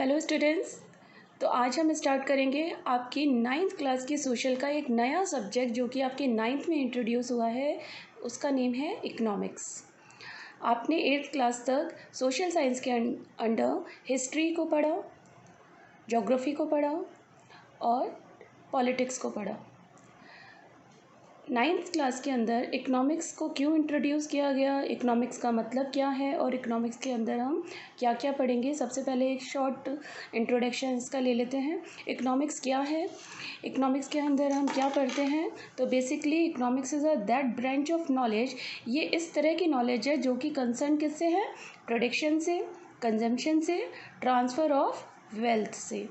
Hello students. तो आज हम स्टार्ट करेंगे आपकी 9th क्लास की सोशल का एक नया सब्जेक्ट जो कि आपके 9th में इंट्रोड्यूस हुआ है। उसका नेम है इकोनॉमिक्स। आपने 8th क्लास तक सोशल साइंस के अंडर हिस्ट्री को पढ़ा, ज्योग्राफी को पढ़ा और पॉलिटिक्स को पढ़ा। 9th क्लास के अंदर इकोनॉमिक्स को क्यों इंट्रोड्यूस किया गया, इकोनॉमिक्स का मतलब क्या है और इकोनॉमिक्स के अंदर हम क्या क्या पढ़ेंगे। सबसे पहले एक शॉर्ट इंट्रोडक्शन इसका ले लेते हैं। इकोनॉमिक्स क्या है, इकोनॉमिक्स के अंदर हम क्या पढ़ते हैं। तो basically economics is a that branch of knowledge, ये इस तरह की नॉलेज है जो कि कंसर्न किससे है, प्रोडक्शन से, कंजम्पशन से, ट्रांसफ़र ऑफ वेल्थ से।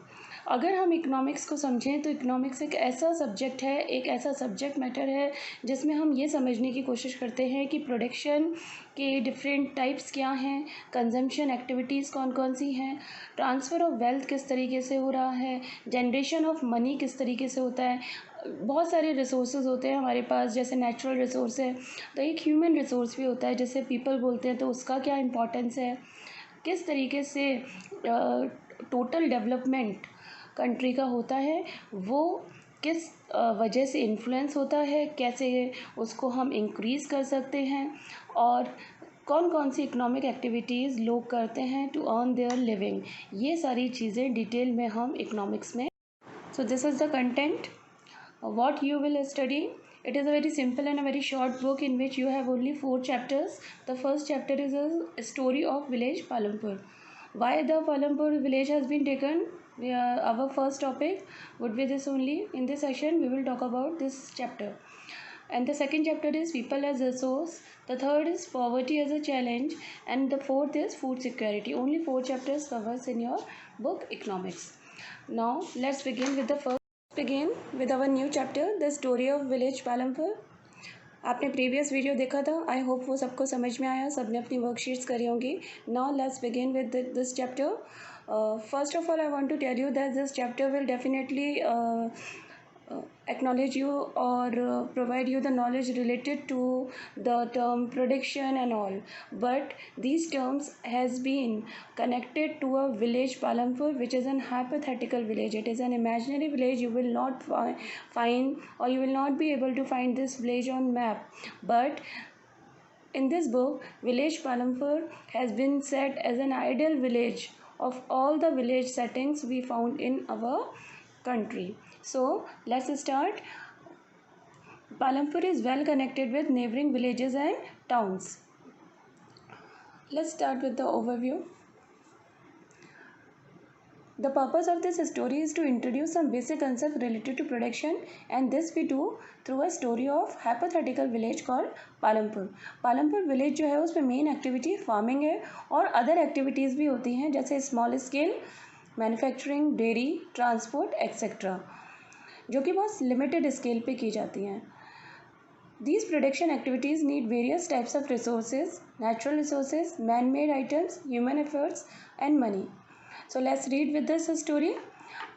अगर हम इकोनॉमिक्स को समझें तो इकोनॉमिक्स एक ऐसा सब्जेक्ट है, एक ऐसा सब्जेक्ट मैटर है जिसमें हम ये समझने की कोशिश करते हैं कि प्रोडक्शन के डिफरेंट टाइप्स क्या हैं, कंजम्पशन एक्टिविटीज़ कौन कौन सी हैं, ट्रांसफ़र ऑफ वेल्थ किस तरीके से हो रहा है, जनरेशन ऑफ मनी किस तरीके से होता है। बहुत सारे रिसोर्सेज होते हैं हमारे पास, जैसे नेचुरल रिसोर्स है, तो एक ह्यूमन रिसोर्स भी होता है जैसे पीपल बोलते हैं, तो उसका क्या इम्पोर्टेंस है, किस तरीके से टोटल डेवलपमेंट कंट्री का होता है, वो किस वजह से इन्फ्लुएंस होता है, कैसे उसको हम इंक्रीज़ कर सकते हैं और कौन कौन सी इकोनॉमिक एक्टिविटीज़ लोग करते हैं टू अर्न देयर लिविंग। ये सारी चीज़ें डिटेल में हम इकोनॉमिक्स में। So this is the content what you will study. It is a very simple and a very short book in which you have only 4 chapters. The first chapter is a story of village Palampur. Why the Palampur village has been taken? Our first topic would be this only. In this session we will talk about this chapter. And the second chapter is people as resource. The third is poverty as a challenge, and the fourth is food security. Only 4 chapters covers in your book economics. Now let's begin with the first. Begin with our new chapter, the story of village Palampur. आपने previous video देखा था, I hope वो सबको समझ में आया, सबने अपनी वर्कशीट्स करी होंगी। Now let's begin with this chapter. First of all I want to tell you that this chapter will definitely acknowledge you or provide you the knowledge related to the term prediction and all, but these terms has been connected to a village Palampur, which is an hypothetical village. It is an imaginary village. You will not find or you will not be able to find this village on map, but in this book village Palampur has been set as an ideal village of all the village settings we found in our country. So let's start. Palampur is well connected with neighboring villages and towns. Let's start with the overview. The purpose of this story is to introduce some basic concepts related to production, and this we do through a story of hypothetical village called Palampur. Palampur village जो है उसमें main activity farming है और other activities भी होती हैं जैसे small scale manufacturing, dairy, transport etcetera, जो कि बहुत लिमिटेड स्केल पे की जाती हैं। These production activities need various types of resources, natural resources, man-made items, human efforts and money. So let's read with this story.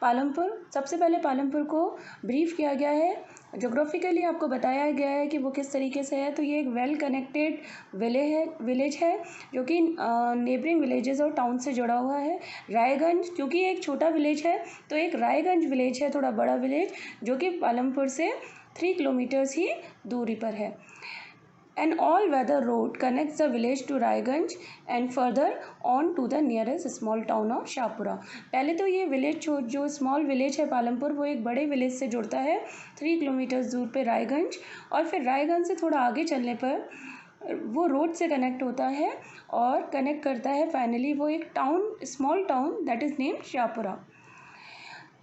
Palampur, सबसे पहले पालमपुर को ब्रीफ किया गया है, जोग्राफिकली आपको बताया गया है कि वो किस तरीके से है। तो ये एक वेल कनेक्टेड विलेज है जो कि नेबरिंग विलेजेस और टाउन से जुड़ा हुआ है। रायगंज, क्योंकि एक छोटा विलेज है तो एक रायगंज विलेज है, थोड़ा बड़ा विलेज, जो कि पालमपुर से 3 किलोमीटर्स ही दूरी पर है। An all-weather road connects the village to Raiganj and further on to the nearest small town of Shahpura. पहले तो ये विलेज जो स्मॉल विलेज है पालमपुर, वो एक बड़े विलेज से जुड़ता है 3 किलोमीटर्स दूर पे रायगंज, और फिर रायगंज से थोड़ा आगे चलने पर वो रोड से कनेक्ट होता है और कनेक्ट करता है फाइनली वो एक town, small town that is named Shahpura.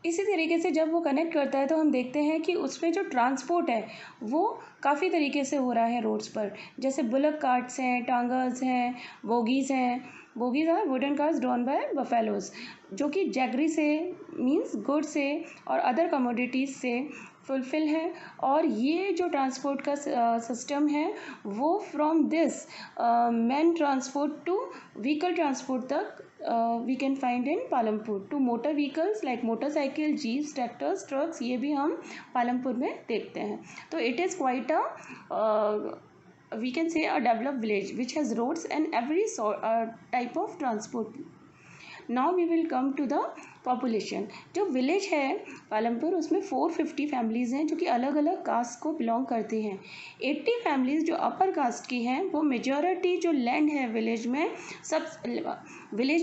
इसी तरीके से जब वो कनेक्ट करता है तो हम देखते हैं कि उसमें जो ट्रांसपोर्ट है वो काफ़ी तरीके से हो रहा है रोड्स पर, जैसे बुलक कार्ट्स हैं, टांगर्स हैं, बोगीज़ हैं। Bogeys are wooden cars drawn by buffaloes, जो कि जैगरी से मींस गुड से और अदर कमोडिटीज़ से फुलफिल है। और ये जो ट्रांसपोर्ट का सिस्टम है वो from this man transport to vehicle transport तक we can find in Palampur, to motor vehicles like motorcycle, jeeps, tractors, trucks, ये भी हम पालमपुर में देखते हैं। तो it is quite a we can say a developed village which has roads and every type of transport. Now we will come to the population. जो village है पालमपुर, उसमें 450 फैमिलीज़ हैं जो कि अलग अलग कास्ट को बिलोंग करती हैं। 80 फैमिलीज़ जो अपर कास्ट की हैं, वो मेजॉरिटी जो लैंड है विलेज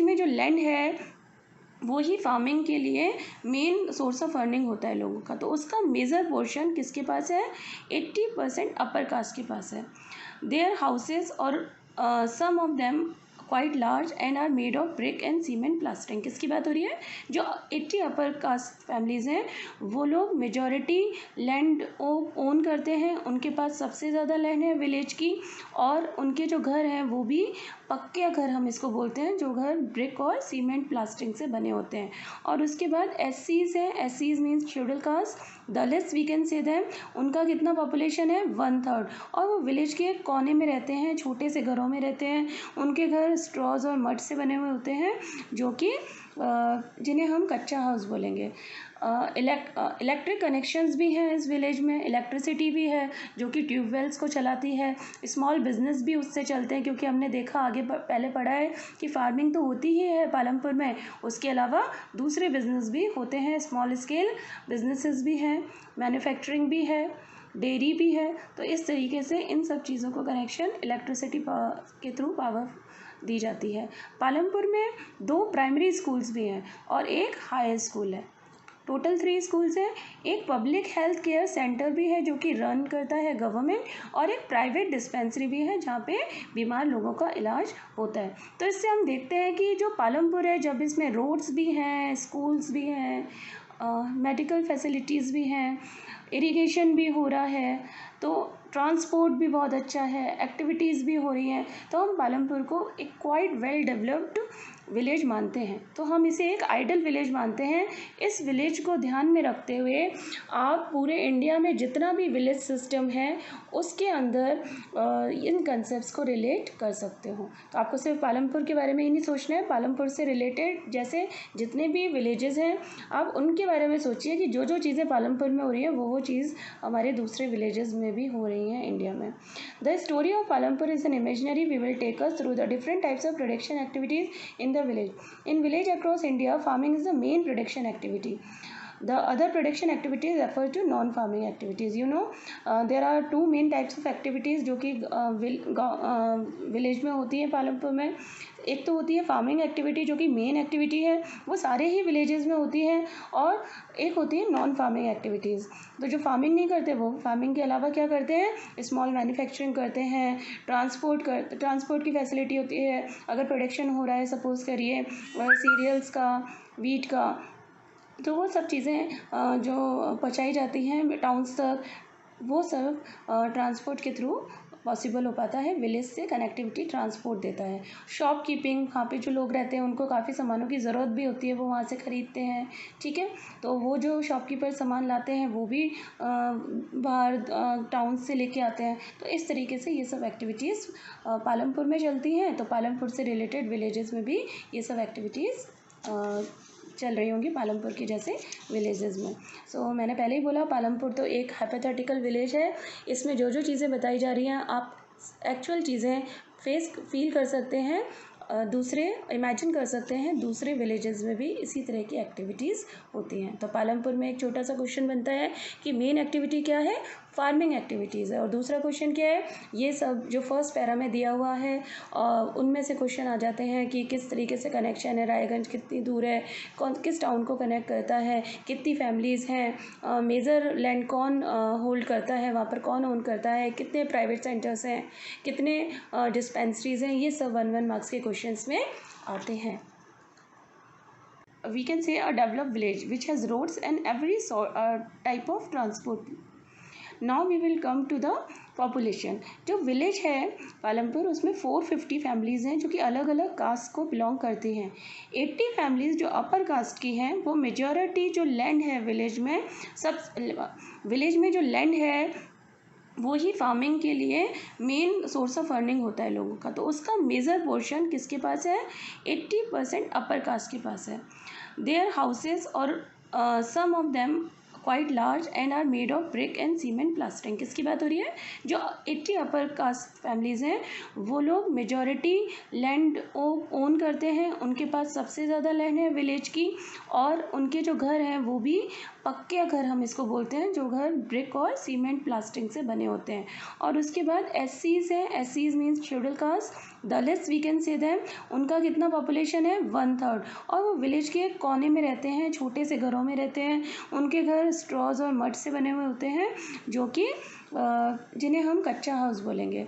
में जो लैंड है वो ही फार्मिंग के लिए मेन सोर्स ऑफ अर्निंग होता है लोगों का। तो उसका मेजर पोर्शन किसके पास है? 80% अपर कास्ट के पास है। देयर हाउसेज और some of them quite large and are made of brick and cement plastering. किसकी बात हो रही है? जो 80 अपर कास्ट फैमिलीज़ हैं वो लोग मेजॉरिटी लैंड ओन करते हैं, उनके पास सबसे ज़्यादा लैंड है विलेज की, और उनके जो घर हैं वो भी पक्के घर हम इसको बोलते हैं, जो घर ब्रिक और सीमेंट प्लास्टरिंग से बने होते हैं। और उसके बाद एससीज हैं, एससीज means schedule caste, Dalits we can say them, उनका कितना पॉपुलेशन है? 1/3, और वो विलेज के एक कोने में रहते हैं, छोटे से घरों में रहते हैं। उनके घर स्ट्रॉज और मड से बने हुए होते हैं, जो कि जिन्हें हम कच्चा हाउस बोलेंगे। इलेक्ट्रिक कनेक्शंस भी हैं इस विलेज में, इलेक्ट्रिसिटी भी है जो कि ट्यूबवेल्स को चलाती है। स्मॉल बिजनेस भी उससे चलते हैं, क्योंकि हमने देखा आगे पहले पढ़ा है कि फार्मिंग तो होती ही है पालमपुर में, उसके अलावा दूसरे बिजनेस भी होते हैं, स्मॉल स्केल बिजनेसेस भी हैं, मैन्युफैक्चरिंग भी है, डेयरी भी है। तो इस तरीके से इन सब चीज़ों को कनेक्शन इलेक्ट्रिसिटी के थ्रू पावर दी जाती है। पालमपुर में 2 प्राइमरी स्कूल्स भी हैं और एक हाई स्कूल है। टोटल 3 स्कूल्स हैं। एक पब्लिक हेल्थ केयर सेंटर भी है जो कि रन करता है गवर्नमेंट, और एक प्राइवेट डिस्पेंसरी भी है जहाँ पे बीमार लोगों का इलाज होता है। तो इससे हम देखते हैं कि जो पालमपुर है, जब इसमें रोड्स भी हैं, स्कूल्स भी हैं, मेडिकल फैसिलिटीज़ भी हैं, इरिगेशन भी हो रहा है, तो ट्रांसपोर्ट भी बहुत अच्छा है, एक्टिविटीज़ भी हो रही हैं, तो हम पालमपुर को एक क्वाइट वेल डेवलप्ड विलेज मानते हैं। तो हम इसे एक आइडल विलेज मानते हैं। इस विलेज को ध्यान में रखते हुए आप पूरे इंडिया में जितना भी विलेज सिस्टम है उसके अंदर इन कंसेप्ट्स को रिलेट कर सकते हो। तो आपको सिर्फ पालमपुर के बारे में ही नहीं सोचना है, पालमपुर से रिलेटेड जैसे जितने भी विलेजेस हैं आप उनके बारे में सोचिए कि जो जो चीज़ें पालमपुर में हो रही है वो चीज़ हमारे दूसरे विलेजेस में भी हो रही हैं इंडिया में। The story of Palampur is an imaginary we will take us through the different types of production activities in the village. In village across India, farming is the main production activity. The other production activities refer to non-farming activities. There are 2 main types of activities जो कि village में होती है पालमपुर में। एक तो होती है फार्मिंग एक्टिविटी जो कि मेन एक्टिविटी है, वो सारे ही विलेजेस में होती है, और एक होती है नॉन फार्मिंग एक्टिविटीज़। तो जो फार्मिंग नहीं करते वो फार्मिंग के अलावा क्या करते हैं? स्मॉल मैन्युफैक्चरिंग करते हैं, ट्रांसपोर्ट की फैसिलिटी होती है। अगर प्रोडक्शन हो रहा है सपोज़ करिए सीरियल्स का, वीट का, तो वो सब चीज़ें जो पहुँचाई जाती हैं टाउन्स तक, वो सब ट्रांसपोर्ट के थ्रू पॉसिबल हो पाता है। विलेज से कनेक्टिविटी ट्रांसपोर्ट देता है। शॉप कीपिंग, वहाँ पे जो लोग रहते हैं उनको काफ़ी सामानों की ज़रूरत भी होती है, वो वहाँ से ख़रीदते हैं, ठीक है। तो वो जो शॉपकीपर सामान लाते हैं वो भी बाहर टाउन से लेके आते हैं। तो इस तरीके से ये सब एक्टिविटीज़ पालमपुर में चलती हैं। तो पालमपुर से रिलेटेड विलेजेस में भी ये सब एक्टिविटीज़ चल रही होंगी पालमपुर के जैसे विलेजेस में। सो मैंने पहले ही बोला पालमपुर तो एक हाइपोथेटिकल विलेज है। इसमें जो जो चीज़ें बताई जा रही हैं आप एक्चुअल चीज़ें फील कर सकते हैं, दूसरे इमेजिन कर सकते हैं, दूसरे विलेजेस में भी इसी तरह की एक्टिविटीज़ होती हैं। तो पालमपुर में एक छोटा सा क्वेश्चन बनता है कि मेन एक्टिविटी क्या है? फार्मिंग एक्टिविटीज़ है। और दूसरा क्वेश्चन क्या है? ये सब जो फर्स्ट पैरा में दिया हुआ है उनमें से क्वेश्चन आ जाते हैं कि किस तरीके से कनेक्शन है, रायगंज कितनी दूर है, किस टाउन को कनेक्ट करता है, कितनी फैमिलीज़ हैं, मेजर लैंड कौन होल्ड करता है, वहाँ पर कौन ओन करता है, कितने प्राइवेट सेंटर्स हैं, कितने डिस्पेंसरीज़ हैं, ये सब 1-1 मार्क्स के क्वेश्चंस में आते हैं। We can say a developed village which has roads and every type of transport. Now we will come to the population. जो विलेज है पालमपुर उसमें 450 फैमिलीज़ हैं जो कि अलग अलग कास्ट को बिलोंग करती हैं। 80 फैमिलीज़ जो अपर कास्ट की हैं, वो मेजॉरिटी जो लैंड है विलेज में जो लैंड है वो ही फार्मिंग के लिए मेन सोर्स ऑफ अर्निंग होता है लोगों का। तो उसका मेजर पोर्शन किसके पास है? 80% अपर कास्ट के पास है। देयर हाउसेज और some of them quite large and are made of brick and cement plastering. किसकी बात हो रही है? जो 80 अपर कास्ट फैमिलीज़ हैं वो लोग मेजॉरिटी लैंड ओन करते हैं, उनके पास सबसे ज़्यादा लैंड है विलेज की, और उनके जो घर हैं वो भी पक्के घर हम इसको बोलते हैं, जो घर ब्रिक और सीमेंट प्लास्टरिंग से बने होते हैं। और उसके बाद एससीज हैं, एससीज means schedule caste, Dalits we can say them, उनका कितना पॉपुलेशन है? 1/3, और वो विलेज के कोने में रहते हैं, छोटे से घरों में रहते हैं, उनके घर स्ट्रॉज और मड से बने हुए होते हैं, जो कि जिन्हें हम कच्चा हाउस बोलेंगे।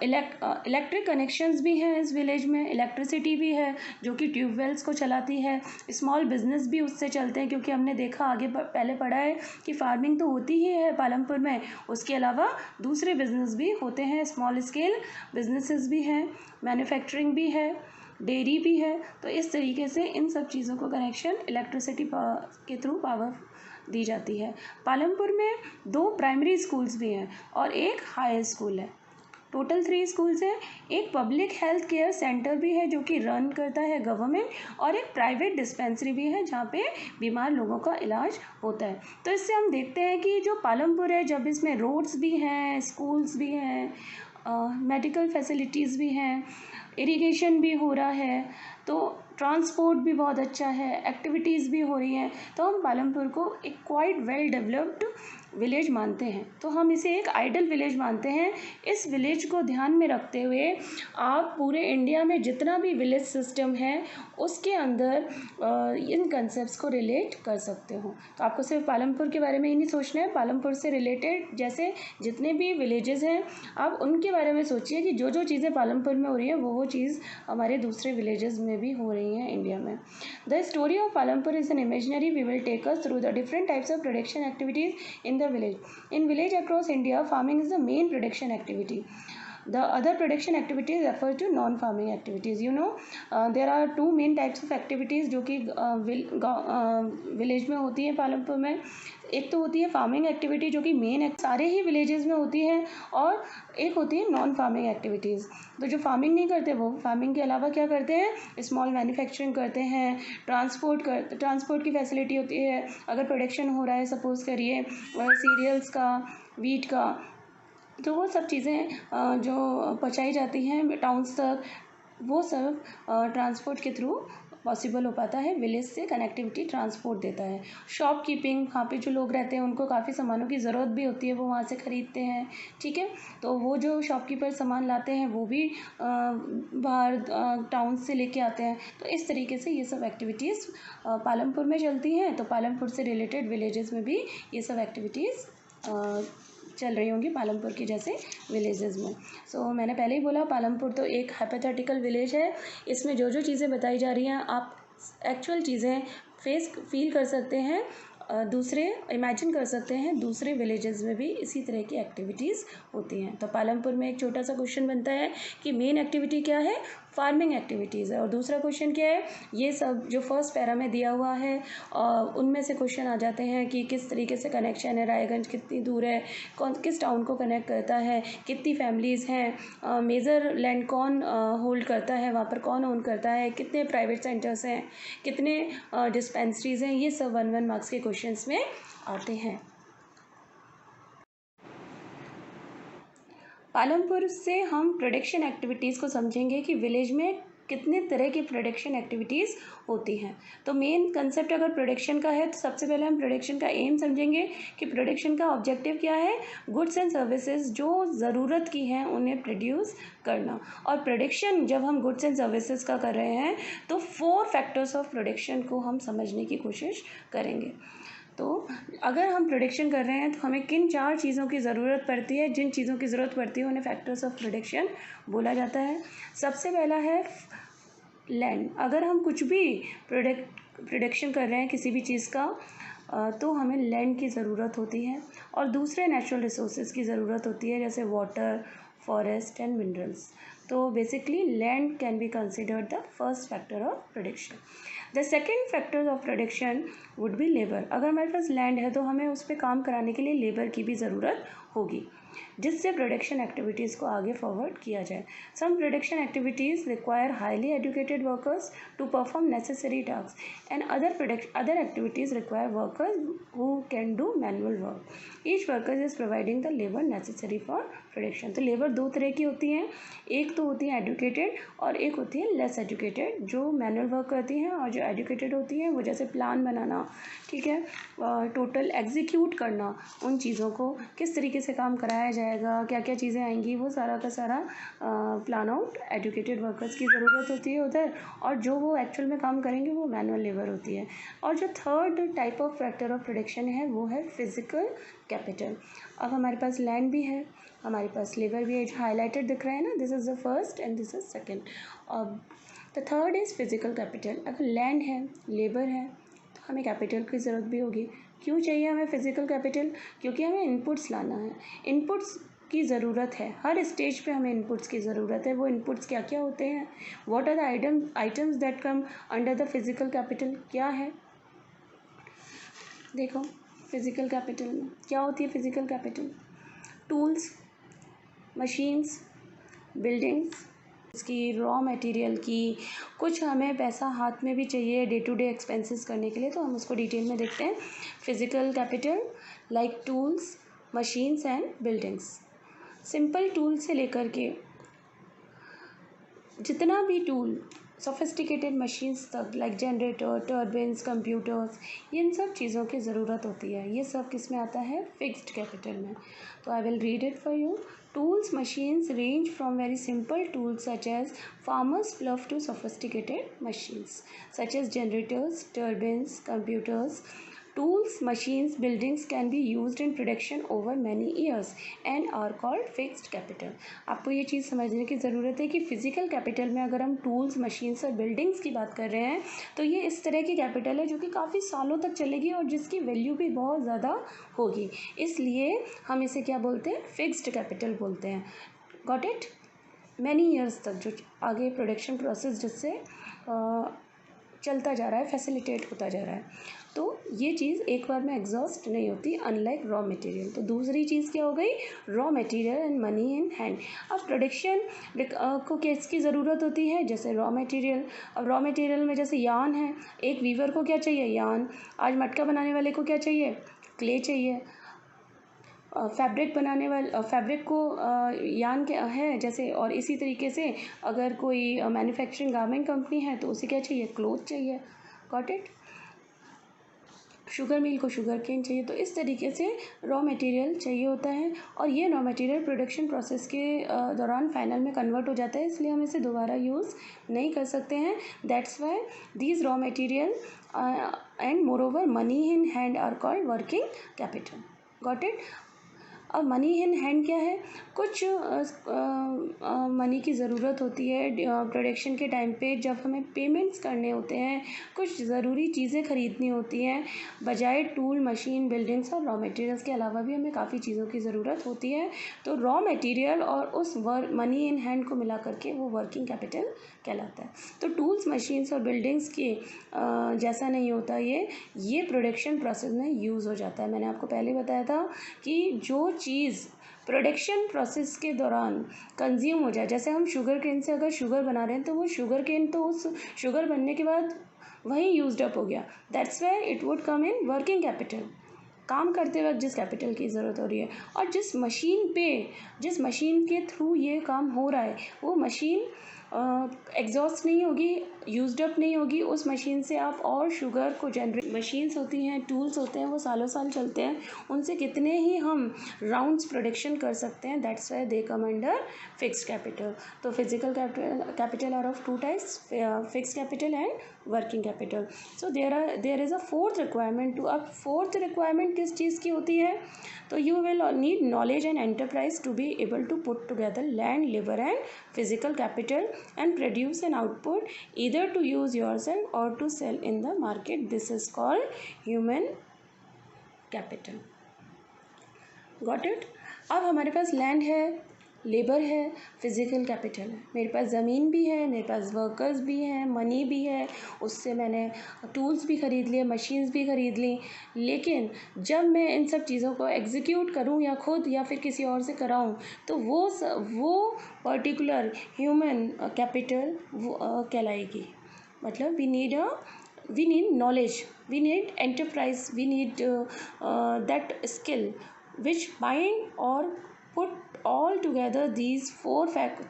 इलेक्ट्रिक कनेक्शंस भी हैं इस विलेज में, इलेक्ट्रिसिटी भी है जो कि ट्यूबवेल्स को चलाती है, स्मॉल बिजनेस भी उससे चलते हैं, क्योंकि हमने देखा आगे पहले पढ़ा है कि फार्मिंग तो होती ही है पालमपुर में, उसके अलावा दूसरे बिजनेस भी होते हैं, स्मॉल स्केल बिजनेसेस भी हैं, मैन्युफैक्चरिंग भी है, डेयरी भी है। तो इस तरीके से इन सब चीज़ों को कनेक्शन इलेक्ट्रिसिटी के थ्रू पावर दी जाती है। पालमपुर में 2 प्राइमरी स्कूल्स भी हैं और एक हाई स्कूल है, टोटल 3 स्कूल्स हैं। एक पब्लिक हेल्थ केयर सेंटर भी है जो कि रन करता है गवर्नमेंट, और एक प्राइवेट डिस्पेंसरी भी है जहाँ पे बीमार लोगों का इलाज होता है। तो इससे हम देखते हैं कि जो पालमपुर है, जब इसमें रोड्स भी हैं, स्कूल्स भी हैं, मेडिकल फैसिलिटीज़ भी हैं, इरिगेशन भी हो रहा है, तो ट्रांसपोर्ट भी बहुत अच्छा है, एक्टिविटीज़ भी हो रही हैं, तो हम पालमपुर को एक क्वाइट वेल डेवलप्ड विलेज मानते हैं। तो हम इसे एक आइडल विलेज मानते हैं। इस विलेज को ध्यान में रखते हुए आप पूरे इंडिया में जितना भी विलेज सिस्टम है उसके अंदर इन कंसेप्ट्स को रिलेट कर सकते हो। तो आपको सिर्फ पालमपुर के बारे में ही नहीं सोचना है, पालमपुर से रिलेटेड जैसे जितने भी विलेजेस हैं आप उनके बारे में सोचिए कि जो जो चीज़ें पालमपुर में हो रही है वो चीज़ हमारे दूसरे विलेजेस में भी हो रही हैं इंडिया में। The story of Palampur is an imaginary we will take us through the different types of production activities in the village. In village across India, farming is the main production activity. The other production activities refer to non-farming activities. You know, there are 2 main types of activities जो कि village में होती है पालमपुर में। एक तो होती है फार्मिंग एक्टिविटी जो कि मेन सारे ही विलेजेस में होती है, और एक होती है नॉन फार्मिंग एक्टिविटीज़। तो जो फार्मिंग नहीं करते वो फार्मिंग के अलावा क्या करते हैं? स्मॉल मैन्युफैक्चरिंग करते हैं, ट्रांसपोर्ट की फैसिलिटी होती है। अगर प्रोडक्शन हो रहा है सपोज़ करिए सीरियल्स का, वीट का, तो वो सब चीज़ें जो पहुँचाई जाती हैं टाउन्स तक, वो सब ट्रांसपोर्ट के थ्रू पॉसिबल हो पाता है। विलेज से कनेक्टिविटी ट्रांसपोर्ट देता है। शॉपकीपिंग, वहाँ पे जो लोग रहते हैं उनको काफ़ी सामानों की ज़रूरत भी होती है, वो वहाँ से ख़रीदते हैं, ठीक है। तो वो जो शॉपकीपर सामान लाते हैं वो भी बाहर टाउन से लेके आते हैं। तो इस तरीके से ये सब एक्टिविटीज़ पालमपुर में चलती हैं। तो पालमपुर से रिलेटेड विलेजेस में भी ये सब एक्टिविटीज़ चल रही होंगी पालमपुर की जैसे विलेजेस में। सो मैंने पहले ही बोला पालमपुर तो एक हाइपोथेटिकल विलेज है। इसमें जो जो चीज़ें बताई जा रही हैं आप एक्चुअल चीज़ें फील कर सकते हैं, दूसरे इमेजिन कर सकते हैं, दूसरे विलेजेस में भी इसी तरह की एक्टिविटीज़ होती हैं। तो पालमपुर में एक छोटा सा क्वेश्चन बनता है कि मेन एक्टिविटी क्या है? फार्मिंग एक्टिविटीज़ है। और दूसरा क्वेश्चन क्या है? ये सब जो फर्स्ट पैरा में दिया हुआ है उनमें से क्वेश्चन आ जाते हैं कि किस तरीके से कनेक्शन है, रायगंज कितनी दूर है, किस टाउन को कनेक्ट करता है, कितनी फैमिलीज़ हैं, मेजर लैंड कौन होल्ड करता है, वहाँ पर कौन ओन करता है, कितने प्राइवेट सेंटर्स हैं, कितने डिस्पेंसरीज़ हैं, ये सब 1-1 मार्क्स के क्वेश्चंस में आते हैं। पालमपुर से हम प्रोडक्शन एक्टिविटीज़ को समझेंगे कि विलेज में कितने तरह की प्रोडक्शन एक्टिविटीज़ होती हैं। तो मेन कंसेप्ट अगर प्रोडक्शन का है तो सबसे पहले हम प्रोडक्शन का एम समझेंगे कि प्रोडक्शन का ऑब्जेक्टिव क्या है? गुड्स एंड सर्विसेज जो ज़रूरत की हैं उन्हें प्रोड्यूस करना। और प्रोडक्शन जब हम गुड्स एंड सर्विसेज का कर रहे हैं तो 4 फैक्टर्स ऑफ प्रोडक्शन को हम समझने की कोशिश करेंगे। तो अगर हम प्रोडक्शन कर रहे हैं तो हमें किन 4 चीज़ों की ज़रूरत पड़ती है? जिन चीज़ों की ज़रूरत पड़ती है उन्हें फैक्टर्स ऑफ प्रोडक्शन बोला जाता है। सबसे पहला है लैंड। अगर हम कुछ भी प्रोडक्शन कर रहे हैं किसी भी चीज़ का तो हमें लैंड की ज़रूरत होती है, और दूसरे नेचुरल रिसोर्सेज की ज़रूरत होती है जैसे वाटर, फॉरेस्ट एंड मिनरल्स। तो basically land can be considered the first factor of production. The second factor of production would be labour. अगर हमारे पास लैंड है तो हमें उस पर काम कराने के लिए लेबर की भी ज़रूरत होगी। जिससे प्रोडक्शन एक्टिविटीज़ को आगे फॉरवर्ड किया जाए। Some production activities require highly educated workers to perform necessary task and other activities require workers who can do manual work. Each worker is providing the labour necessary for production. तो labour दो तरह की होती हैं, एक तो होती है एजुकेटेड और एक होती है लेस एजुकेटेड, जो मैनुअल वर्क करती हैं, और जो एजुकेटेड होती हैं वो जैसे प्लान बनाना, ठीक है, टोटल एग्जीक्यूट करना, उन चीज़ों को किस तरीके से काम कराया जाएगा, क्या क्या चीज़ें आएंगी, वो सारा का सारा प्लान आउट एजुकेटेड वर्कर्स की ज़रूरत होती है उधर, और जो वो एक्चुअल में काम करेंगे वो मैनुअल लेबर होती है। और जो third type of factor of production है वो है फिजिकल कैपिटल। अब हमारे पास लैंड भी है, हमारे पास लेबर भी है, जो हाईलाइटेड दिख रहा है ना, this is the first and this is second. अब the third is physical capital. अगर लैंड है, लेबर है, तो हमें कैपिटल की ज़रूरत भी होगी। क्यों चाहिए हमें फिजिकल कैपिटल? क्योंकि हमें इनपुट्स लाना है, इनपुट्स की ज़रूरत है, हर स्टेज पे हमें इनपुट्स की ज़रूरत है। वो इनपुट्स क्या क्या होते हैं? What are the items that come under the physical capital? क्या है, देखो फिजिकल कैपिटल में क्या होती है? Physical capital tools, machines, buildings, इसकी रॉ मटेरियल की, कुछ हमें पैसा हाथ में भी चाहिए डे टू डे एक्सपेंसेस करने के लिए, तो हम उसको डिटेल में देखते हैं। Physical capital like tools, machines and buildings. Simple tool से लेकर के जितना भी टूल, सोफिस्टिकेटेड मशीन्स तक, लाइक जनरेटर, टर्बाइन्स, कंप्यूटर्स, इन सब चीज़ों की ज़रूरत होती है। ये सब किस में आता है? फिक्स्ड कैपिटल में। तो I will read it for you. Tools, machines range from very simple tools such as farmers' plough to sophisticated machines such as generators, turbines, computers. Tools, machines, buildings can be used in production over many years and are called fixed capital. आपको ये चीज़ समझने की ज़रूरत है कि physical capital में अगर हम टूल्स, मशीन्स और बिल्डिंग्स की बात कर रहे हैं तो ये इस तरह की कैपिटल है जो कि काफ़ी सालों तक चलेगी और जिसकी वैल्यू भी बहुत ज़्यादा होगी, इसलिए हम इसे क्या बोलते हैं? फिक्स्ड कैपिटल बोलते हैं। Got it? मैनी ईयर्स तक जो आगे प्रोडक्शन प्रोसेस जिससे चलता जा रहा है, फैसिलिटेट होता जा रहा है। तो ये चीज़ एक बार में एग्जॉस्ट नहीं होती, अनलाइक रॉ मटेरियल। तो दूसरी चीज़ क्या हो गई? Raw material and money in hand. अब प्रोडक्शन को किसकी ज़रूरत होती है? जैसे रॉ मटेरियल। अब रॉ मटेरियल में जैसे यार्न है, एक वीवर को क्या चाहिए? यार्न। आज मटका बनाने वाले को क्या चाहिए? क्ले चाहिए। फैब्रिक बनाने वाले फैब्रिक को यार्न क्या है जैसे, और इसी तरीके से अगर कोई मैन्युफैक्चरिंग गारमेंट कंपनी है तो उसे क्या चाहिए? क्लोथ चाहिए। Got it? शुगर मिल को शुगर केन चाहिए। तो इस तरीके से रॉ मटेरियल चाहिए होता है, और ये रॉ मटेरियल प्रोडक्शन प्रोसेस के दौरान फाइनल में कन्वर्ट हो जाता है, इसलिए हम इसे दोबारा यूज़ नहीं कर सकते हैं। That's why these raw material and moreover money in hand are called working capital. Got it? अब मनी इन हैंड क्या है? कुछ मनी की ज़रूरत होती है प्रोडक्शन के टाइम पे, जब हमें पेमेंट्स करने होते हैं, कुछ ज़रूरी चीज़ें ख़रीदनी होती हैं। बजाय टूल, मशीन, बिल्डिंग्स और रॉ मटेरियल्स के अलावा भी हमें काफ़ी चीज़ों की ज़रूरत होती है। तो रॉ मटेरियल और उस मनी इन हैंड को मिला करके वो वर्किंग कैपिटल कहलाता है। तो टूल्स, मशीन्स और बिल्डिंग्स के जैसा नहीं होता ये प्रोडक्शन प्रोसेस में यूज़ हो जाता है। मैंने आपको पहले बताया था कि जो चीज़ प्रोडक्शन प्रोसेस के दौरान कंज्यूम हो जाए, जैसे हम शुगर केन से अगर शुगर बना रहे हैं तो वो शुगर केन तो उस शुगर बनने के बाद वहीं यूज्ड अप हो गया। That's why it would come in working capital. काम करते वक्त जिस कैपिटल की ज़रूरत हो रही है, और जिस मशीन के थ्रू ये काम हो रहा है वो मशीन एग्जॉस्ट नहीं होगी, यूज्ड अप नहीं होगी। उस मशीन से आप और शुगर को जनरेट, मशीन्स होती हैं, टूल्स होते हैं, वो सालों साल चलते हैं, उनसे कितने ही हम राउंड्स प्रोडक्शन कर सकते हैं। That's why they come under fixed capital. तो physical capital are of two types, fixed capital and working capital. So there is a fourth requirement too. अब फोर्थ रिक्वायरमेंट किस चीज़ की होती है? तो you will need knowledge and enterprise to be able to put together land, labour and physical capital and produce an output either to use yourself or to sell in the market. This is called human capital. Got it? अब हमारे पास land है, labour है, physical capital है। मेरे पास ज़मीन भी है, मेरे पास वर्कर्स भी हैं, मनी भी है, उससे मैंने टूल्स भी ख़रीद लिए, मशीन्स भी ख़रीद ली। लेकिन जब मैं इन सब चीज़ों को एग्जीक्यूट करूँ या खुद या फिर किसी और से कराऊँ, तो वो पर्टिकुलर ह्यूमन कैपिटल वो कहलाएगी। मतलब we need knowledge, we need enterprise, we need that skill which bind or put all together these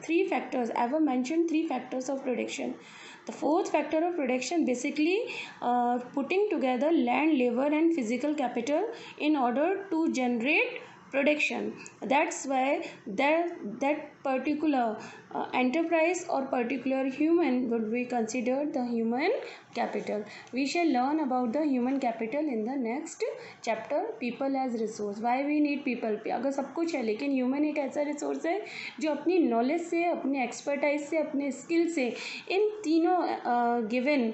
three factors. I have mentioned three factors of production. The fourth factor of production basically putting together land, labor and physical capital in order to generate production. That's why that particular enterprise or particular human would be considered the human capital. We shall learn about the human capital in the next chapter, people as resource. Why we need people? अगर सब कुछ है लेकिन human एक ऐसा resource है जो अपनी नॉलेज से, अपने एक्सपर्टाइज से, अपने स्किल से इन तीनों गिवन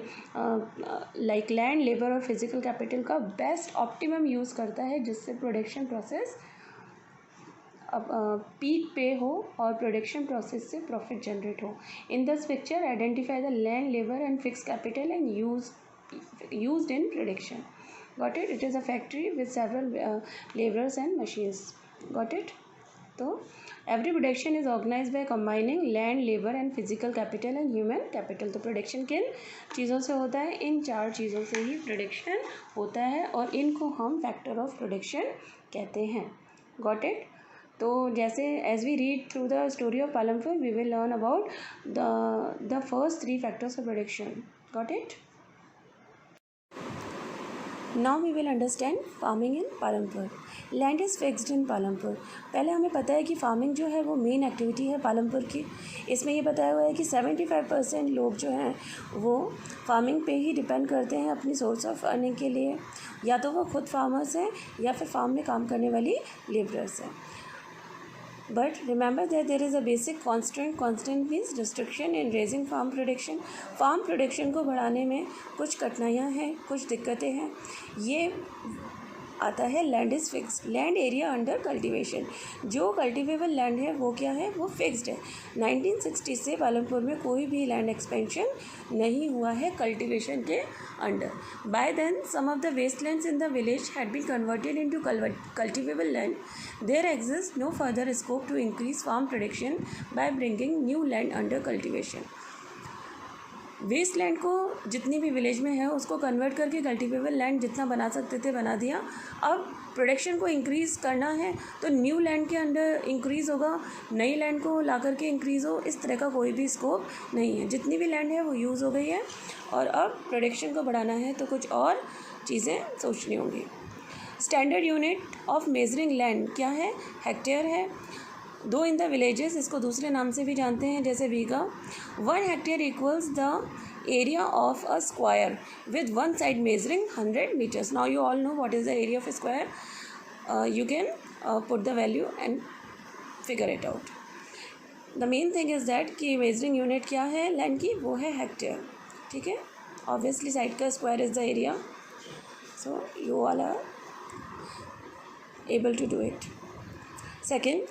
लाइक लैंड, लेबर और फिजिकल कैपिटल का बेस्ट ऑप्टिमम यूज़ करता है, जिससे प्रोडक्शन प्रोसेस अब पीक पे हो और प्रोडक्शन प्रोसेस से प्रॉफिट जनरेट हो. In this picture identify the land, labour and fix capital and used in production. Got it? It is a factory with several laborers and machines. Got it? तो every production is organized by combining land, labor and physical capital and human capital. तो production किन चीज़ों से होता है? इन चार चीज़ों से ही प्रोडक्शन होता है और इनको हम फैक्टर ऑफ प्रोडक्शन कहते हैं. Got it? तो जैसे as we read through the story of Palampur we will learn about the first three factors of production. Got it? Now we will understand farming in Palampur. Land is fixed in Palampur. पहले हमें पता है कि farming जो है वो मेन एक्टिविटी है पालमपुर की. इसमें ये बताया हुआ है कि 75% लोग जो हैं वो फार्मिंग पे ही डिपेंड करते हैं अपनी सोर्स ऑफ अर्निंग के लिए. या तो वो खुद फार्मर्स हैं या फिर फार्म में काम करने वाली लेबरर्स हैं. But remember that there is a basic constant means restriction in raising farm production. Farm production को बढ़ाने में कुछ कठिनाइयाँ हैं, कुछ दिक्कतें हैं. ये आता है land is fixed. Land area under cultivation. जो कल्टीवेबल लैंड है वो क्या है? वो फिक्स्ड है. 1960 से पालमपुर में कोई भी लैंड एक्सपेंशन नहीं हुआ है कल्टीवेशन के under. By then some of the waste lands in the village had been converted into cultivable land. There exist no further scope to increase farm production by bringing new land under cultivation. Waste land को जितनी भी village में है उसको convert करके cultivable land जितना बना सकते थे बना दिया. अब प्रोडक्शन को इंक्रीज़ करना है तो न्यू लैंड के अंडर इंक्रीज़ होगा, नई लैंड को ला करके इंक्रीज़ हो, इस तरह का कोई भी स्कोप नहीं है. जितनी भी लैंड है वो यूज़ हो गई है और अब प्रोडक्शन को बढ़ाना है तो कुछ और चीज़ें सोचनी होंगी. Standard unit of measuring land क्या है? हेक्टेयर है. दो इन द विलेजेस इसको दूसरे नाम से भी जानते हैं जैसे bigha. 1 hectare equals the area of a square with one side measuring 100 metres. Now you all know what is the area of square. You can put the value and figure it out. The main thing is that कि measuring unit क्या है land की? वो है hectare. ठीक है. Obviously side का square is the area. So you all are able to do it. Second,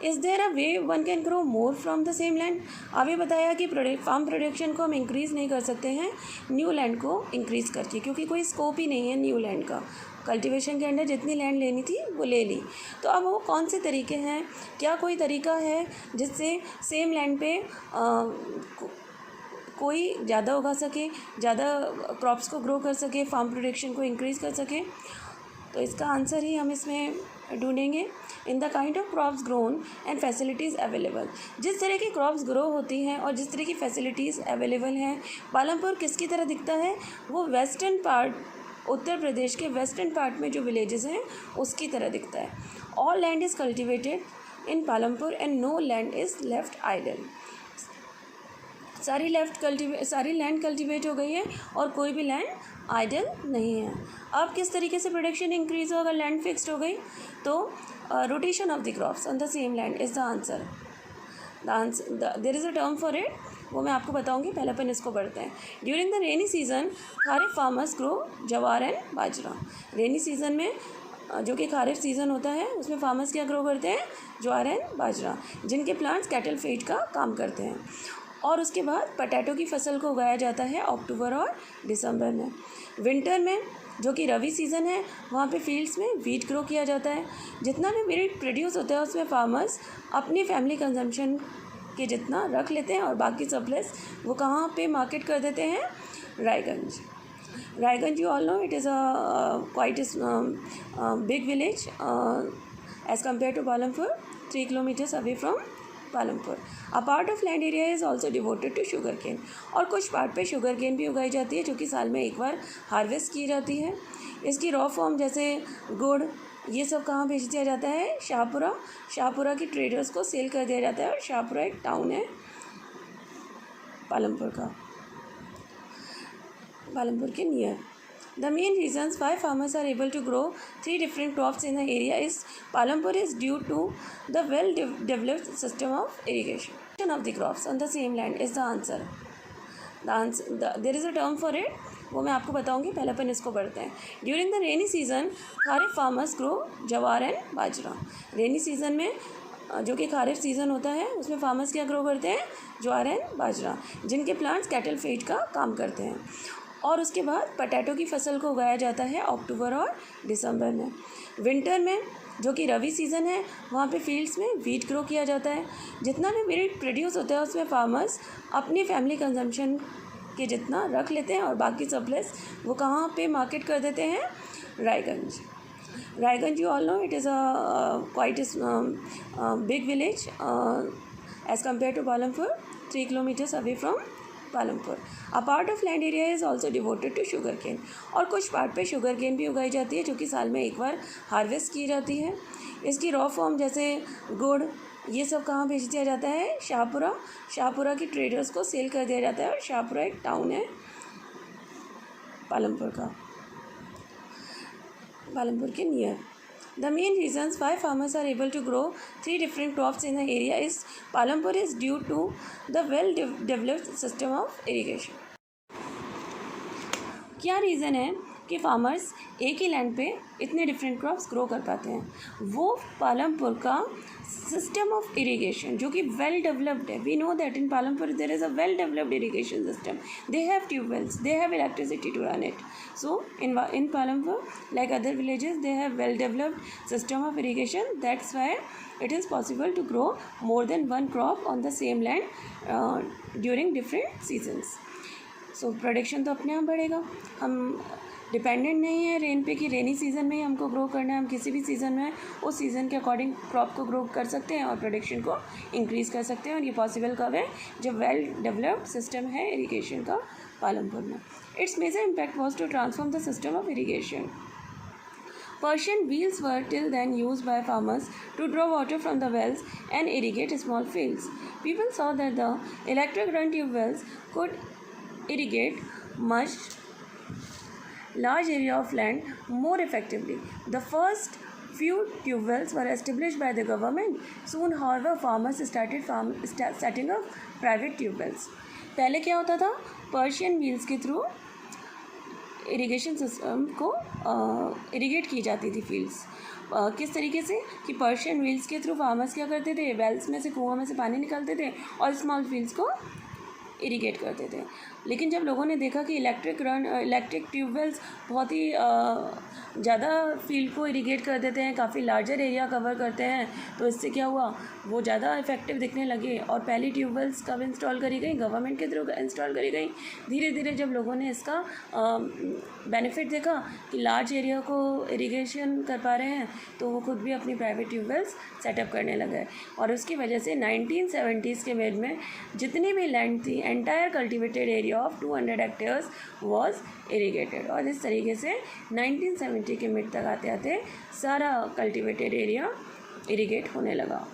is there a way one can grow more from the same land. अभी बताया कि फार्म प्रोडक्शन को हम इंक्रीज़ नहीं कर सकते हैं न्यू लैंड को इंक्रीज़ करके, क्योंकि कोई स्कोप ही नहीं है न्यू लैंड का. कल्टीवेशन के अंदर जितनी लैंड लेनी थी वो ले ली. तो अब वो कौन से तरीके हैं? क्या कोई तरीका है जिससे सेम लैंड पे कोई ज़्यादा उगा सके, ज़्यादा क्रॉप्स को ग्रो कर सके, फार्म प्रोडक्शन को इंक्रीज़ कर सके? तो इसका आंसर ही हम इसमें ढूंढेंगे. In the kind of crops grown and facilities available. जिस तरह की क्रॉप्स ग्रो होती हैं और जिस तरह की फैसिलिटीज़ अवेलेबल हैं, पालमपुर किसकी तरह दिखता है? वो वेस्टर्न पार्ट, उत्तर प्रदेश के वेस्टर्न पार्ट में जो विलेजेस हैं उसकी तरह दिखता है. All land is cultivated in Palampur and no land is left idle. सारी लैंड कल्टिवेट हो गई है और कोई भी लैंड आइडल नहीं है. अब किस तरीके से प्रोडक्शन इंक्रीज होगा? लैंड फिक्स्ड हो गई तो rotation of the crops on the same land is the answer. There is a term for it, वो मैं आपको बताऊंगी. पहले अपन इसको पढ़ते हैं. During the rainy season kharif farmers grow jowar and bajra. Rainy season में जो कि खारिफ सीज़न होता है, उसमें फार्मर्स क्या ग्रो करते हैं, ज्वार एंड बाजरा, जिनके प्लांट्स कैटल फीड का काम करते हैं। और उसके बाद पोटैटो की फसल को उगाया जाता है अक्टूबर और दिसंबर में। विंटर में, जो कि रबी सीज़न है, वहाँ पे फील्ड्स में वीट ग्रो किया जाता है। जितना भी वीट प्रोड्यूस होता है उसमें फार्मर्स अपनी फैमिली कंजम्पशन के जितना रख लेते हैं और बाकी सरप्लस वो कहाँ पे मार्केट कर देते हैं, Raiganj. Raiganj, you all know, it is quite a big village as compared to Palampur, 3 kilometers away from Palampur. A part of land area is also devoted to sugarcane. और कुछ पार्ट पे sugarcane भी उगाई जाती है, जो कि साल में एक बार हार्वेस्ट की जाती है। इसकी रॉ फॉर्म जैसे गुड़, ये सब कहाँ भेज दिया जाता है, शाहपुरा। शाहपुरा की ट्रेडर्स को सेल कर दिया जाता है, और शाहपुरा एक टाउन है पालमपुर का, पालमपुर के near. The main reasons why farmers are able to grow 3 different crops in the area is Palampur is due to the well-developed system of irrigation of the crops on the same land is the answer. There is a term for it, वो मैं आपको बताऊंगी, पहले अपन इसको पढ़ते हैं। During the rainy season, kharif farmers grow jowar and bajra. Rainy season में, जो कि खारिफ सीज़न होता है, उसमें फार्मर्स क्या ग्रो करते हैं, ज्वार एंड बाजरा, जिनके प्लांट्स कैटल फीड का काम करते हैं। और उसके बाद पोटैटो की फसल को उगाया जाता है अक्टूबर और दिसंबर में। विंटर में, जो कि रबी सीज़न है, वहाँ पे फील्ड्स में वीट ग्रो किया जाता है। जितना भी वीट प्रोड्यूस होता है उसमें फार्मर्स अपनी फैमिली कंजम्पशन के जितना रख लेते हैं और बाकी सरप्लस वो कहाँ पे मार्केट कर देते हैं, Raiganj. Raiganj, you all know, it is quite a big village as compared to Palampur, 3 kilometers away from Palampur. A part of land area is also devoted to sugarcane. और कुछ पार्ट पे sugarcane भी उगाई जाती है, जो कि साल में एक बार हार्वेस्ट की जाती है। इसकी रॉ फॉर्म जैसे गुड़, ये सब कहाँ भेज दिया जाता है, शाहपुरा। शाहपुरा की ट्रेडर्स को सेल कर दिया जाता है, और शाहपुरा एक टाउन है पालमपुर का, पालमपुर के near. The main reasons why farmers are able to grow 3 different crops in the area is Palampur is due to the well-developed system of irrigation. क्या रीज़न है कि फार्मर्स एक ही लैंड पे इतने डिफरेंट क्रॉप्स ग्रो कर पाते हैं? वो पालमपुर का सिस्टम ऑफ इरिगेशन, जो कि वेल डेवलप्ड है। We know that in Palampur there is a well developed irrigation system. They have tubewells, they have electricity to run it. So in Palampur, like other villages, they have well developed system of irrigation. That's why it is possible to grow more than one crop on the same land during different seasons. So production तो अपने आप बढ़ेगा। हम dependent नहीं है rain पे कि rainy season में ही हमको ग्रो करना है। हम किसी भी सीज़न में उस सीज़न के अकॉर्डिंग क्रॉप को ग्रो कर सकते हैं और प्रोडक्शन को इंक्रीज़ कर सकते हैं। और ये पॉसिबल कब है, जब वेल डेवलप्ड सिस्टम है इरिगेशन का पालमपुर में। It's major impact was to transform the system of irrigation. Persian wheels were till then used by farmers to draw water from the wells and irrigate small fields. People saw that the electric run tube wells could irrigate much large area of land more effectively. The first few tube wells were established by the government. Soon, however, farmers started setting up private tube wells. पहले क्या होता था, Persian wheels के through irrigation system को irrigate की जाती थी fields. किस तरीके से कि पर्शियन व्हील्स के थ्रू फार्मर्स क्या करते थे, वेल्स में से, कुआं में से पानी निकालते थे और स्मॉल फील्ड्स को इरिगेट करते थे। लेकिन जब लोगों ने देखा कि इलेक्ट्रिक ट्यूबवेल्स बहुत ही ज़्यादा फील्ड को इरिगेट कर देते हैं, काफ़ी लार्जर एरिया कवर करते हैं, तो इससे क्या हुआ, वो ज़्यादा इफेक्टिव दिखने लगे। और पहली ट्यूबवेल्स कब इंस्टॉल करी गई, गवर्नमेंट के थ्रू इंस्टॉल करी गई। धीरे धीरे जब लोगों ने इसका बेनिफिट देखा कि लार्ज एरिया को इरिगेशन कर पा रहे हैं, तो वो खुद भी अपनी प्राइवेट ट्यूबवेल्स सेटअप करने लगे। और उसकी वजह से 1970s के मिड में जितनी भी लैंड थी, entire cultivated area of 200 hectares was irrigated. और इस तरीके से 1970 के मिड तक आते आते सारा कल्टिवेटेड एरिया इरीगेट होने लगा।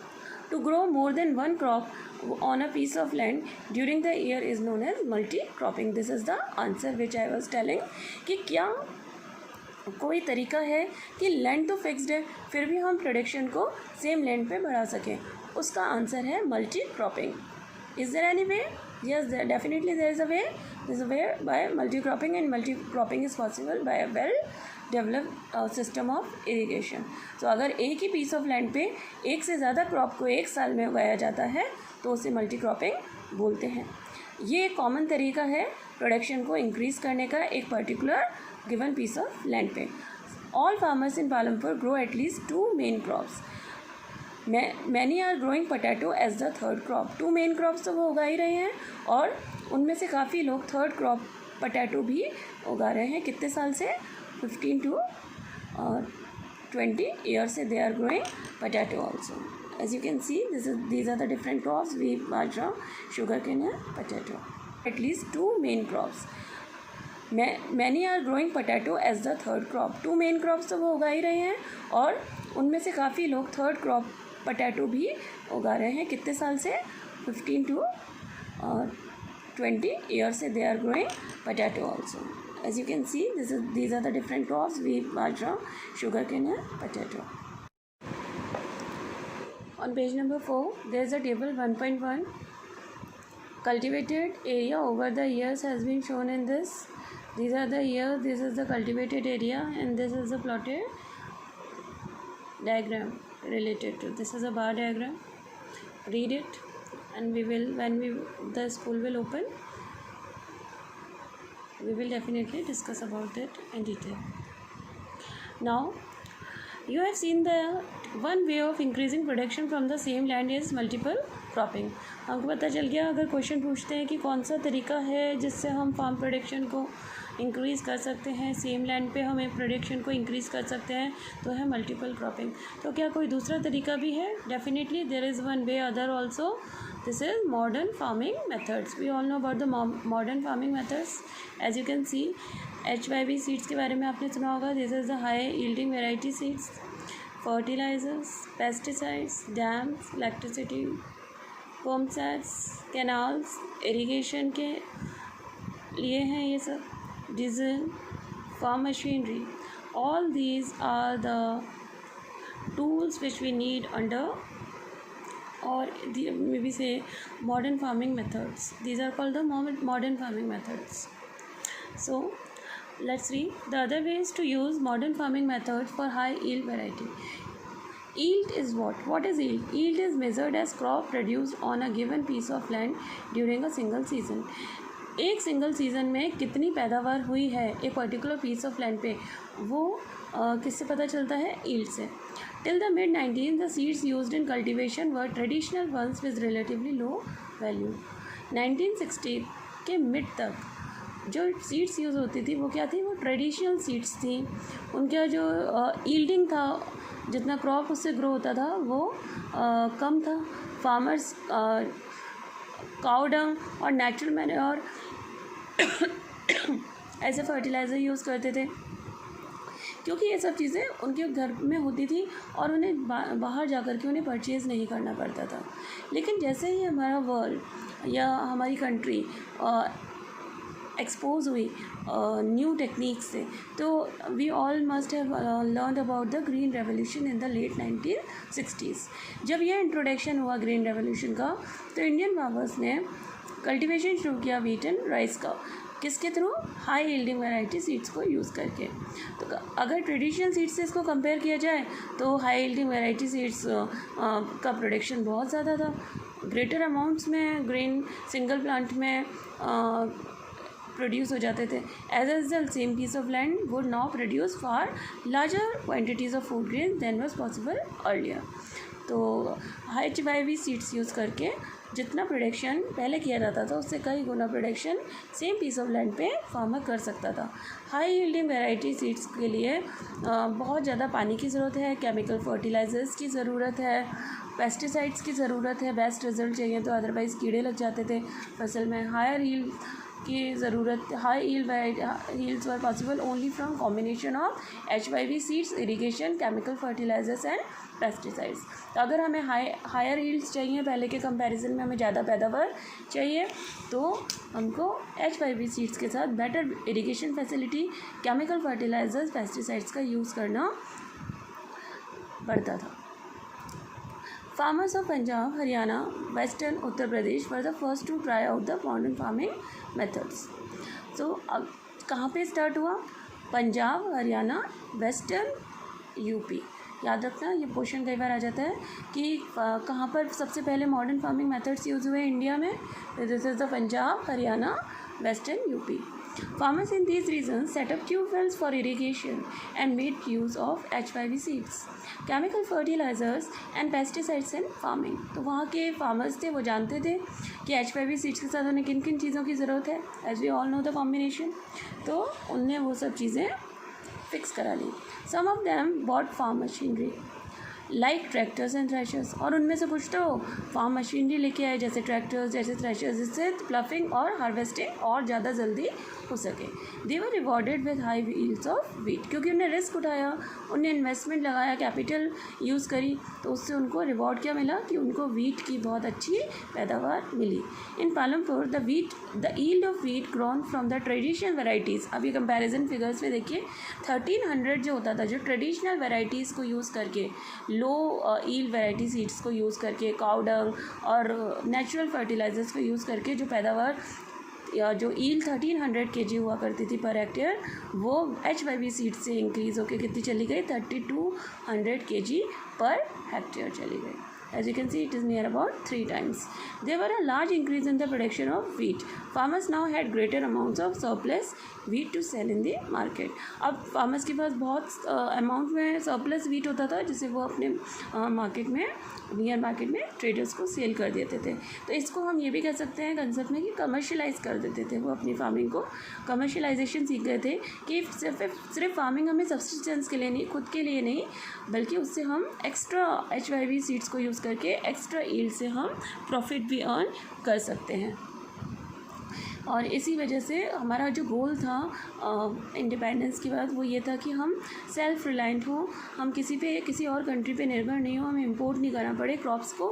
To grow more than one crop on a piece of land during the year is known as multi cropping. This is the answer which I was telling कि क्या कोई तरीका है कि लैंड तो fixed है फिर भी हम प्रोडक्शन को सेम लैंड पे बढ़ा सकें। उसका आंसर है multi cropping. Is there any way? Yes, definitely there is a way. There is a way by multi-cropping, and multi-cropping is possible by a well develop system of irrigation. तो अगर एक ही piece of land पे एक से ज़्यादा crop को एक साल में उगाया जाता है तो उसे मल्टी क्रॉपिंग बोलते हैं। ये एक कॉमन तरीका है प्रोडक्शन को इंक्रीज़ करने का एक particular given piece of land पे। All farmers in Palampur grow at least 2 main crops. Many are growing potato as the third crop. 2 main crops तो वो उगा ही रहे हैं और उनमें से काफ़ी लोग थर्ड क्रॉप पोटैटो भी उगा रहे हैं। कितने साल से? 15 to 20 years से they are growing potato also. As you can see, these are the different crops: wheat, bajra, sugarcane and potato. At least 2 main crops. Many are growing potato as the third crop. 2 main crops तो वो उगा ही रहे हैं और उनमें से काफ़ी लोग थर्ड क्रॉप पोटैटो भी उगा रहे हैं। कितने साल से? 15 to 20 years से they are growing potato also. As you can see, these are the different crops: wheat, bajra, sugarcane and potato. On page number 4, there is a table 1.1. Cultivated area over the years has been shown in this. These are the years, this is the cultivated area and this is the plotted diagram related to. This is a bar diagram. Read it and we will, when the school will open, we will definitely discuss about it in detail. Now, you have seen the one way of increasing production from the same land is multiple cropping. हमको पता चल गया, अगर question पूछते हैं कि कौन सा तरीका है जिससे हम फार्म प्रोडक्शन को इंक्रीज़ कर सकते हैं, सेम लैंड पे हमें प्रोडक्शन को इंक्रीज़ कर सकते हैं, तो है मल्टीपल क्रॉपिंग। तो क्या कोई दूसरा तरीका भी है? Definitely there is one way other also. This is modern farming methods. We all know about the modern farming methods. As you can see, HYV seeds के बारे में आपने सुना होगा। This is the high yielding variety seeds. Fertilisers, pesticides, dams, electricity, pump sets, canals, irrigation के लिए हैं ये सब, diesel, farm machinery, all these are the tools which we need under or maybe say modern farming methods. These are called the modern farming methods. So let's read. The other ways to use modern farming methods for high yield variety. Yield is what? What is yield? Yield is measured as crop produced on a given piece of land during a single season. एक single season में कितनी पैदावार हुई है एक particular piece of land पे, वो किससे पता चलता है? यील्ड से। Till the mid 19 the seeds used in cultivation were traditional ones with relatively low value. 1960 के मिड तक जो सीड्स यूज़ होती थी वो क्या थी? वो ट्रेडिशनल सीड्स थी। उनका जो यील्डिंग था, जितना क्रॉप उससे ग्रो होता था वो कम था। फार्मर्स काउ डंग और नेचुरल मैन्योर ऐसे फर्टिलाइज़र यूज़ करते थे, क्योंकि ये सब चीज़ें उनके घर में होती थी और उन्हें बाहर जाकर के उन्हें परचेज़ नहीं करना पड़ता था। लेकिन जैसे ही हमारा वर्ल्ड या हमारी कंट्री एक्सपोज हुई न्यू टेक्निक्स से, तो we all must have learn about the green revolution in the late 1960s। जब यह इंट्रोडक्शन हुआ ग्रीन रेवोल्यूशन का, तो इंडियन फार्मर्स ने कल्टीवेशन शुरू किया व्हीट एंड राइस का। किसके through? High yielding variety seeds को यूज़ करके। तो अगर ट्रेडिशनल सीड्स से इसको कंपेयर किया जाए तो हाई यील्डिंग वैरायटी सीड्स का प्रोडक्शन बहुत ज़्यादा था। ग्रेटर अमाउंट्स में ग्रेन सिंगल प्लांट में प्रोड्यूस हो जाते थे। As a result same piece of land would now produce far larger quantities of food grain than was possible earlier. तो HYV सीड्स यूज़ करके जितना प्रोडक्शन पहले किया जाता था उससे कई गुना production same piece of land पे फार्मर कर सकता था। हाई यील्डिंग वैरायटी सीड्स के लिए बहुत ज़्यादा पानी की ज़रूरत है, केमिकल फर्टिलाइजर्स की ज़रूरत है, पेस्टिसाइड्स की ज़रूरत है, बेस्ट रिजल्ट चाहिए तो, अदरवाइज़ कीड़े लग जाते थे फसल में। हायर यील्ड की ज़रूरत, high yields were possible only from combination of HYV seeds, irrigation, chemical fertilisers and pesticides. तो अगर हमें हायर यील्ड्स चाहिए, पहले के कंपैरिजन में हमें ज़्यादा पैदावार चाहिए, तो हमको HYV सीड्स के साथ better irrigation facility, chemical fertilisers, pesticides का यूज़ करना पड़ता था। Farmers of Punjab, Haryana, Western Uttar Pradesh were the first to try out the modern farming methods. So, अब कहाँ पे स्टार्ट हुआ? Punjab, Haryana, western UP. याद रखना, ये क्वेश्चन कई बार आ जाता है कि कहाँ पर सबसे पहले मॉडर्न फार्मिंग मेथड्स यूज़ हुए इंडिया में। This is the Punjab, Haryana, western UP. Farmers in these regions set up tube wells for irrigation and made use of HYV seeds, chemical fertilizers and pesticides in farming। तो वहाँ के farmers थे, वो जानते थे कि HYV सीड्स के साथ उन्हें किन किन चीज़ों की ज़रूरत है, as we all know the combination. तो उनने वो सब चीज़ें फिक्स करा ली। Some of them bought farm machinery like tractors and threshers, और उनमें से कुछ तो फार्म मशीनरी लेके आए, जैसे ट्रैक्टर्स, जैसे थ्रेशर्स, जिससे प्लफिंग और हार्वेस्टिंग और ज़्यादा जल्दी हो सके। They were rewarded with high yields of wheat, क्योंकि उन्हें रिस्क उठाया, उन्हें इन्वेस्टमेंट लगाया, कैपिटल यूज़ करी, तो उससे उनको रिवॉर्ड क्या मिला कि उनको व्हीट की बहुत अच्छी पैदावार मिली। In Palampur the yield of wheat grown from the traditional varieties. अब ये कंपैरिजन फिगर्स में देखिए, 1300 जो होता था, जो ट्रेडिशनल वेराइटीज़ को यूज़ करके, लो यील्ड वैरायटी सीड्स को यूज़ करके, काउ डंग और नेचुरल फर्टिलाइजर्स को यूज़ करके जो पैदावार या जो यील्ड 1300 kg हुआ करती थी पर हेक्टेयर, वो HYV सीड से इंक्रीज़ होकर कितनी चली गई, 3200 kg पर हेक्टेयर चली गई। As you can see, it is near about 3 times. There were a large increase in the production of wheat. Farmers now had greater amounts of surplus wheat to sell in the market. अब farmers के पास बहुत amount में surplus wheat होता था, जिसे वो अपने market में, नियर मार्केट में ट्रेडर्स को सेल कर देते थे। तो इसको हम ये भी कह सकते हैं कंसेप्ट में कि कमर्शलाइज कर देते थे। वो अपनी फार्मिंग को कमर्शलाइजेशन सीख गए थे कि सिर्फ फार्मिंग हमें सब्सिस्टेंस के लिए नहीं, खुद के लिए नहीं, बल्कि उससे हम एक्स्ट्रा HYV सीड्स को यूज़ करके एक्स्ट्रा यील्ड से हम प्रॉफिट भी अर्न कर सकते हैं। और इसी वजह से हमारा जो गोल था इंडिपेंडेंस के बाद, वो ये था कि हम सेल्फ रिलायंट हों, हम किसी और कंट्री पे निर्भर नहीं हो, हमें इंपोर्ट नहीं करना पड़े क्रॉप्स को।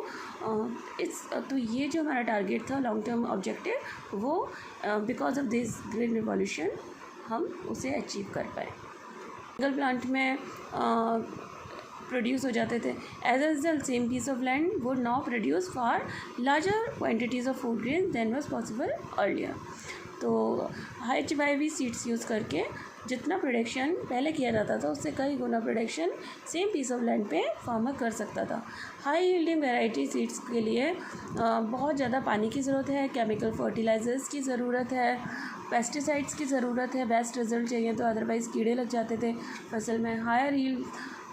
तो ये जो हमारा टारगेट था, लॉन्ग टर्म ऑब्जेक्टिव, वो because of this green revolution हम उसे अचीव कर पाए। सिंगल प्लांट में प्रोड्यूस हो जाते थे। As a result same piece of land would now produce far larger quantities of food grain than was possible earlier. तो HYV सीड्स यूज़ करके जितना प्रोडक्शन पहले किया जाता था, उससे कई गुना production same piece of land पे फार्मर कर सकता था। हाई यील्डिंग वैरायटी सीड्स के लिए बहुत ज़्यादा पानी की ज़रूरत है, केमिकल फर्टिलाइजर्स की ज़रूरत है, पेस्टिसाइड्स की ज़रूरत है, बेस्ट रिजल्ट चाहिए तो, अदरवाइज़ कीड़े लग जाते थे फसल में। हायर यील्ड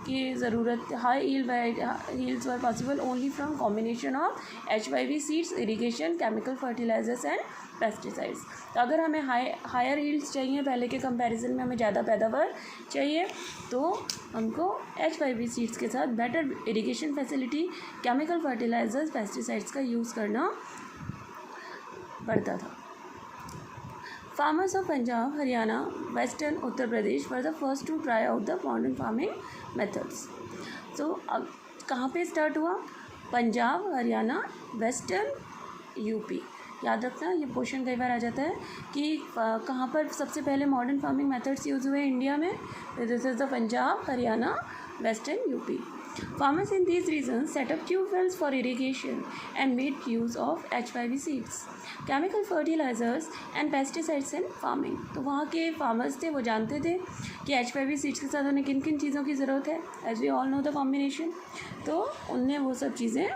की ज़रूरत, high yields were possible only from combination of HYV seeds, irrigation, chemical fertilisers and pesticides. तो अगर हमें हायर यील्ड्स चाहिए, पहले के कंपैरिजन में हमें ज़्यादा पैदावार चाहिए, तो हमको HYV सीड्स के साथ better irrigation facility, chemical fertilisers, pesticides का यूज़ करना पड़ता था। Farmers of Punjab, Haryana, Western Uttar Pradesh were the first to try out the modern farming methods. So अब कहाँ पे स्टार्ट हुआ, पंजाब, हरियाणा, वेस्टर्न यूपी। याद रखना, ये क्वेश्चन कई बार आ जाता है कि कहाँ पर सबसे पहले मॉडर्न फार्मिंग मेथड्स यूज़ हुए इंडिया में। This is the Punjab, Haryana, western UP. Farmers in these regions set up tube wells for irrigation and made use of HYV seeds, chemical fertilizers and pesticides in farming। तो वहाँ के farmers थे, वो जानते थे कि HYV सीड्स के साथ उन्हें किन किन चीज़ों की ज़रूरत है, as we all know the combination. तो उनने वो सब चीज़ें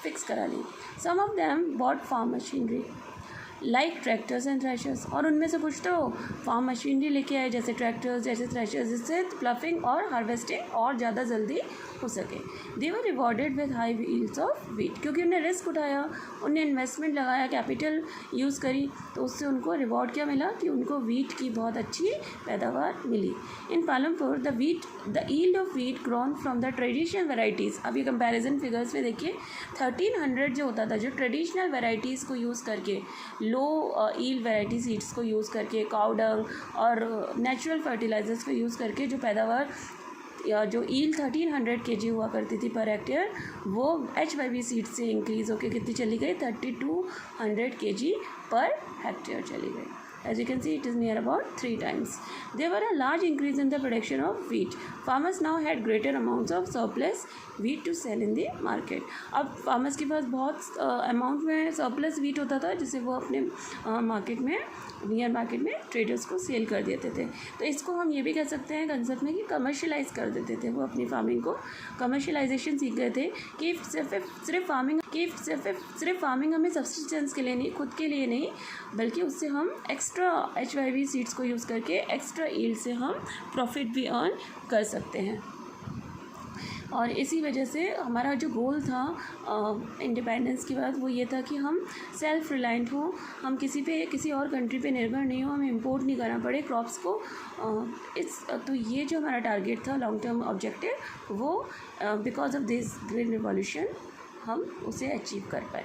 फिक्स करा ली। Some of them bought farm machinery like tractors and threshers, और उनमें से कुछ तो फार्म मशीनरी लेके आए, जैसे ट्रैक्टर्स, जैसे थ्रेशर्स, जिससे प्लफिंग और हार्वेस्टिंग और ज़्यादा जल्दी हो सके। They were rewarded with high yields of wheat, क्योंकि उन्हें रिस्क उठाया, उन्हें इन्वेस्टमेंट लगाया, कैपिटल यूज़ करी, तो उससे उनको रिवॉर्ड क्या मिला कि उनको व्हीट की बहुत अच्छी पैदावार मिली। In Palampur the yield of wheat grown from the traditional varieties. अब ये कंपैरिजन फिगर्स में देखिए, 1300 जो होता था, जो ट्रेडिशनल वेराइटीज़ को यूज़ करके, लो यील्ड वैरायटी सीड्स को यूज़ करके, काउ डंग और नेचुरल फर्टिलाइजर्स को यूज़ करके जो पैदावार या जो यील्ड 1300 kg हुआ करती थी पर हेक्टेयर, वो HYV सीड से इंक्रीज़ होकर कितनी चली गई, 3200 kg पर हेक्टेयर चली गई। As you can see, it is near about 3 times. There were a large increase in the production of wheat. Farmers now had greater amounts of surplus wheat to sell in the market. अब farmers के पास बहुत amount में surplus wheat होता था जिसे वो अपने market में, नियर मार्केट में ट्रेडर्स को सेल कर देते थे. तो इसको हम ये भी कह सकते हैं कंसेप्ट में कि कमर्शलाइज कर देते थे. वो अपनी फार्मिंग को कमर्शलाइजेशन सीख गए थे कि सिर्फ फार्मिंग हमें सब्सिस्टेंस के लिए नहीं, खुद के लिए नहीं, बल्कि उससे हम एक्स्ट्रा HYV सीड्स को यूज़ करके एक्स्ट्रा ईल्ड से हम प्रॉफिट भी अर्न कर सकते हैं. और इसी वजह से हमारा जो गोल था इंडिपेंडेंस के बाद वो ये था कि हम सेल्फ रिलायंट हों, हम किसी और कंट्री पे निर्भर नहीं हो, हमें इंपोर्ट नहीं करना पड़े क्रॉप्स को. तो ये जो हमारा टारगेट था, लॉन्ग टर्म ऑब्जेक्टिव, वो because of this green revolution हम उसे अचीव कर पाए.